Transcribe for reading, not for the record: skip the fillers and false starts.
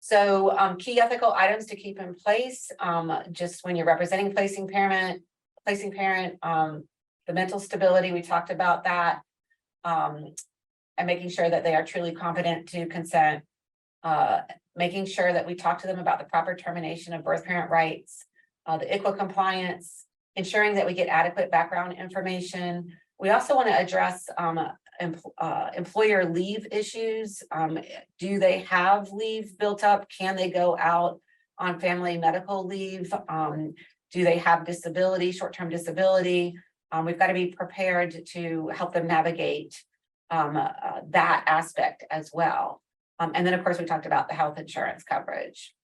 So key ethical items to keep in place, just when you're representing placing parent, the mental stability, we talked about that, and making sure that they are truly competent to consent, making sure that we talk to them about the proper termination of birth parent rights, the ICWA compliance, ensuring that we get adequate background information. We also want to address employer leave issues. Do they have leave built up? Can they go out on family medical leave? Do they have disability, short-term disability? We've got to be prepared to help them navigate that aspect as well. And then, of course, we talked about the health insurance coverage.